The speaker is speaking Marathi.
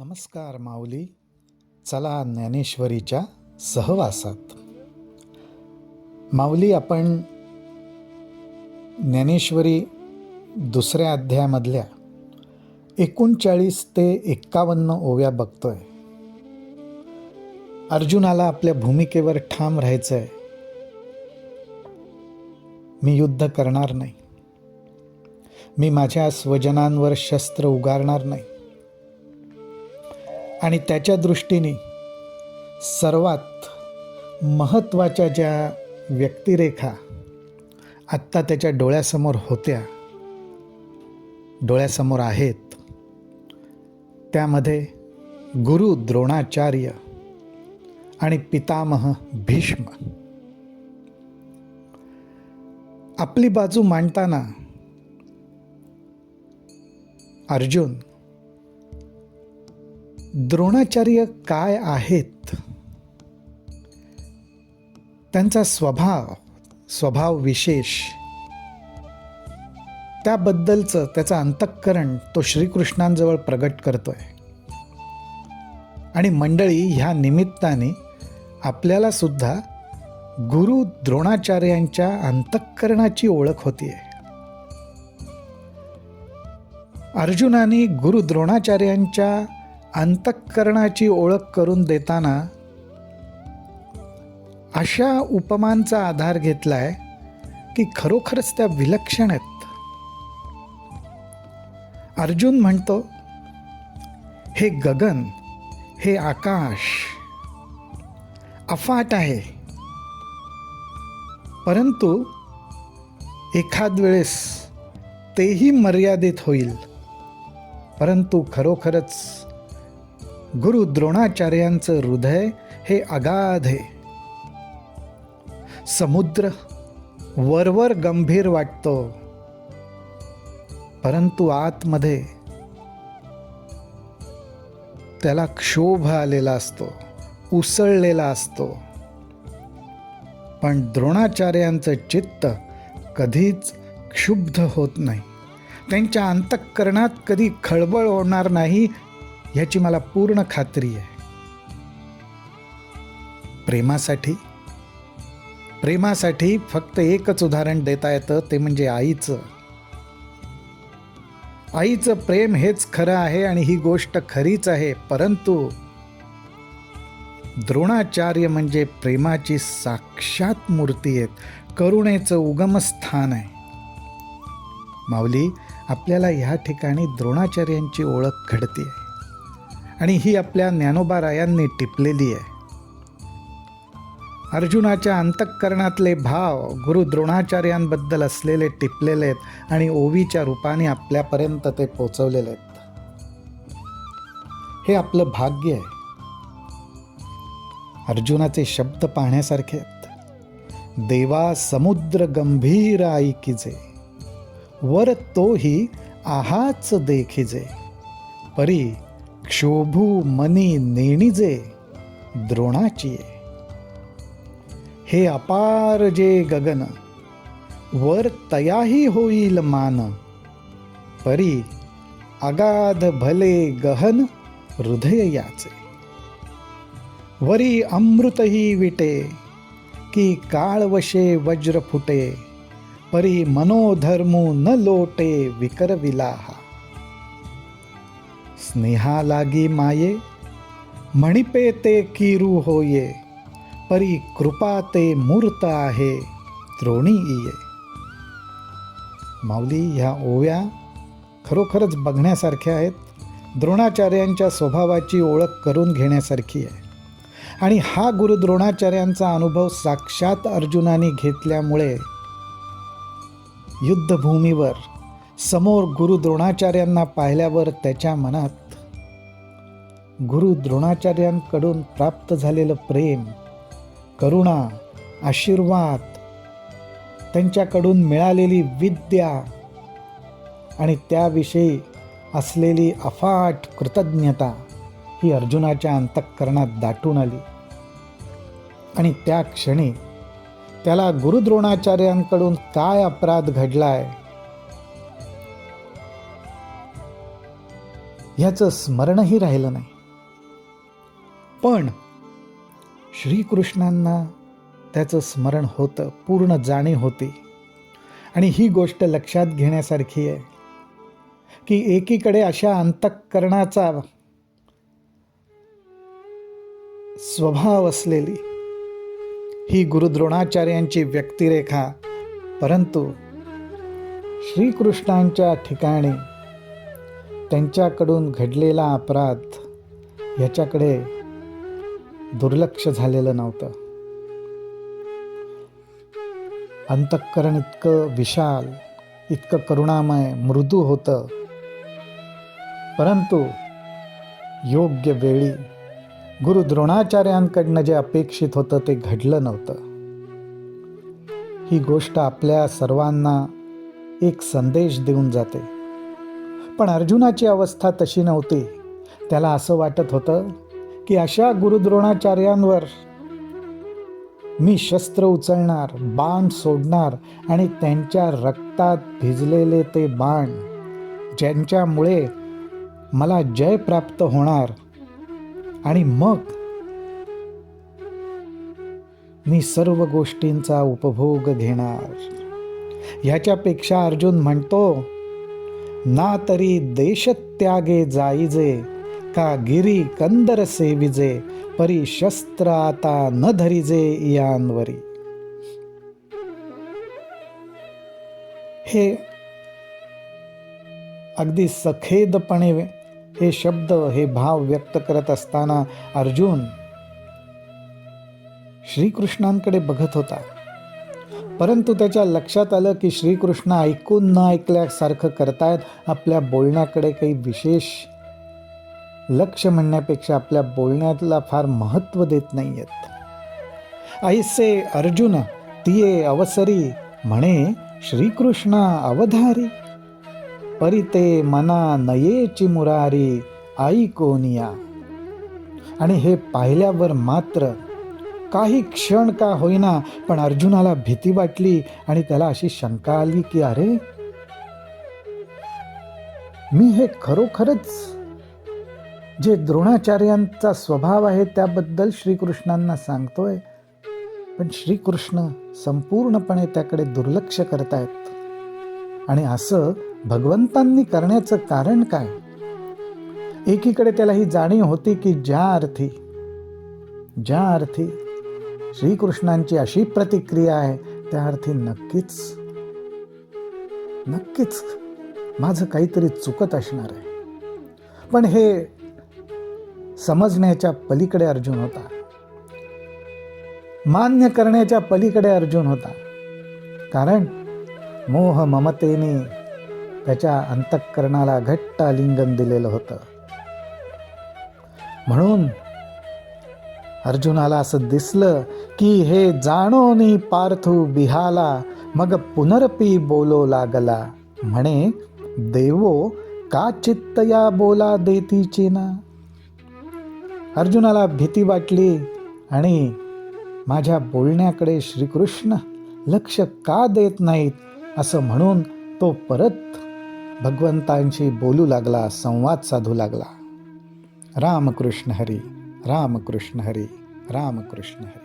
नमस्कार माऊली. चला ज्ञानेश्वरीच्या सहवासात. माऊली, आपण ज्ञानेश्वरी दुसऱ्या अध्यायामधल्या 39 ते 51 ओव्या बघतोय. अर्जुनाला आपल्या भूमिकेवर ठाम राहायचंय. मी युद्ध करणार नाही, मी माझ्या स्वजनांवर शस्त्र उगारणार नाही. आणि त्याच्या दृष्टीने सर्वात महत्त्वाच्या ज्या व्यक्तिरेखा आत्ता त्याच्या डोळ्यासमोर होत्या, डोळ्यासमोर आहेत, त्यामध्ये गुरु द्रोणाचार्य आणि पितामह भीष्म. आपली बाजू मांडताना अर्जुन द्रोणाचार्य काय आहेत, त्यांचा स्वभाव विशेष, त्याबद्दलचं त्याचं अंतःकरण तो श्रीकृष्णांजवळ प्रगट करतोय. आणि मंडळी, ह्या निमित्ताने आपल्याला सुद्धा गुरु द्रोणाचार्यांच्या अंतःकरणाची ओळख होतीये. अर्जुनाने गुरु द्रोणाचार्यांच्या अंतःकरणाची ओळख करून देताना अशा उपमांचा आधार घेतलाय की खरोखरच त्या विलक्षण आहेत. अर्जुन म्हणतो, हे गगन, हे आकाश अफाट आहे, परंतु एखाद वेळेस तेही मर्यादित होईल. परंतु खरोखरच गुरु द्रोणाचार्यांचं हृदय हे अगाध आहे. समुद्र वरवर गंभीर वाटतो, परंतु आतमध्ये त्याला क्षोभ आलेला असतो, उसळलेला असतो. पण द्रोणाचार्यांचं चित्त कधीच क्षुब्ध होत नाही. त्यांच्या अंतःकरणात कधी खळबळ होणार नाही, याची मला पूर्ण खात्री आहे. प्रेमासाठी फक्त एकच उदाहरण देता येतं, ते म्हणजे आईचं प्रेम हेच खरं आहे आणि ही गोष्ट खरीच आहे. परंतु द्रोणाचार्य म्हणजे प्रेमाची साक्षात मूर्ती आहेत, करुणेचं उगमस्थान आहे. माऊली, आपल्याला ह्या ठिकाणी द्रोणाचार्यांची ओळख घडते आणि ही आपल्या ज्ञानोबारायांनी टिपलेली आहे. अर्जुनाच्या अंतःकरणातले भाव गुरु द्रोणाचार्यांबद्दल असलेले टिपलेले आहेत आणि ओवीच्या रूपाने आपल्यापर्यंत ते पोचवलेले आहेत. हे आपलं भाग्य आहे. अर्जुनाचे शब्द पाहण्यासारखे आहेत. देवा समुद्र गंभीर ऐकिजे, वर तोही आहाच देखिजे, परी क्षोभू मनी नेणिजे द्रोणाची. हे अपार जे गगन, वर तयाही होईल मान, परी अगाध भले गहन हृदय याचे. वरी अमृतही विटे, की काळवशे वज्र फुटे, परी मनोधर्मू न लोटे विकरविलाहा. स्नेहा लागी माये, मणिपे ते किरू होये, परी कृपा ते मूर्त आहे द्रोणी इये. माऊली, ह्या ओव्या खरोखरच बघण्यासारख्या आहेत. द्रोणाचार्यांच्या स्वभावाची ओळख करून घेण्यासारखी आहे. आणि हा गुरु द्रोणाचार्यांचा अनुभव साक्षात अर्जुनाने घेतल्यामुळे युद्धभूमीवर समोर गुरु द्रोणाचार्यांना पाहिल्यावर त्याच्या मनात गुरु द्रोणाचार्यांकडून प्राप्त झालेलं प्रेम, करुणा, आशीर्वाद, त्यांच्याकडून मिळालेली विद्या आणि त्याविषयी असलेली अफाट कृतज्ञता ही अर्जुनाच्या अंतःकरणात दाटून आली. आणि त्या क्षणी त्याला गुरु द्रोणाचार्यांकडून काय अपराध घडलाय ह्याचं स्मरणही राहिलं नाही. पण श्रीकृष्णांना त्याचं स्मरण होतं, पूर्ण जाणीव होती. आणि ही गोष्ट लक्षात घेण्यासारखी आहे की एकीकडे अशा अंतःकरणाचा स्वभाव असलेली ही गुरु द्रोणाचार्यांची व्यक्तिरेखा, परंतु श्रीकृष्णांच्या ठिकाणी त्यांच्याकडून घडलेला अपराध याच्याकडे दुर्लक्ष झालेलं नव्हतं. अंतःकरण इतकं विशाल, इतकं करुणामय, मृदू होतं, परंतु योग्य वेळी गुरु द्रोणाचार्यांकडनं जे अपेक्षित होतं ते घडलं नव्हतं. ही गोष्ट आपल्या सर्वांना एक संदेश देऊन जाते. पण अर्जुनाची अवस्था तशी नव्हती. त्याला असं वाटत होतं की अशा गुरु द्रोणाचार्यांवर मी शस्त्र उचलणार, बाण सोडणार आणि त्यांच्या रक्तात भिजलेले ते बाण ज्यांच्यामुळे मला जय प्राप्त होणार आणि मग मी सर्व गोष्टींचा उपभोग घेणार. ह्याच्यापेक्षा अर्जुन म्हणतो, ना तरी देशत्यागे जाईजे, का गिरी कंदर सेविजे, परी शस्त्र आता न धरिजे यांवरी. हे अगदी सखेदपणे हे शब्द, हे भाव व्यक्त करत असताना अर्जुन श्रीकृष्णांकडे बघत होता. परंतु त्याच्या लक्षात आलं की श्रीकृष्ण ऐकून न ऐकल्यासारखं करतायत. आपल्या बोलण्याकडे काही विशेष लक्ष म्हणण्यापेक्षा आपल्या बोलण्याला फार महत्त्व देत नाही आहेत. ऐसे अर्जुन तिये अवसरी, म्हणे श्रीकृष्ण अवधारी, परिते मना नयेची मुरारी, आई कोनिया. आणि हे पाहिल्यावर मात्र काही क्षण का होईना पण अर्जुनाला भीती वाटली आणि त्याला अशी शंका आली की अरे, मी हे खरोखरच जे द्रोणाचार्यांचा स्वभाव आहे त्याबद्दल श्रीकृष्णांना सांगतोय, पण श्रीकृष्ण संपूर्णपणे त्याकडे दुर्लक्ष करतायत. आणि असं भगवंतांनी करण्याचं कारण काय? एकीकडे त्याला ही जाणीव होती की ज्या अर्थी श्रीकृष्णांची अशी प्रतिक्रिया आहे त्या अर्थी नक्कीच माझं काहीतरी चुकत असणार आहे. पण हे समजण्याच्या पलीकडे अर्जुन होता, मान्य करण्याच्या पलीकडे अर्जुन होता. कारण मोह ममतेने त्याच्या अंतःकरणाला घट्ट आलिंगन दिलेलं होतं. म्हणून अर्जुनाला असं दिसलं की हे जाणोनी पार्थू बिहाला, मग पुनरपी बोलो लागला, म्हणे देवो का चित्त या बोला देतीची ना. अर्जुनाला भीती वाटली आणि माझ्या बोलण्याकडे श्रीकृष्ण लक्ष का देत नाहीत असं म्हणून तो परत भगवंतांशी बोलू लागला, संवाद साधू लागला. रामकृष्ण हरी, रामकृष्ण हरी, रामकृष्ण हरी.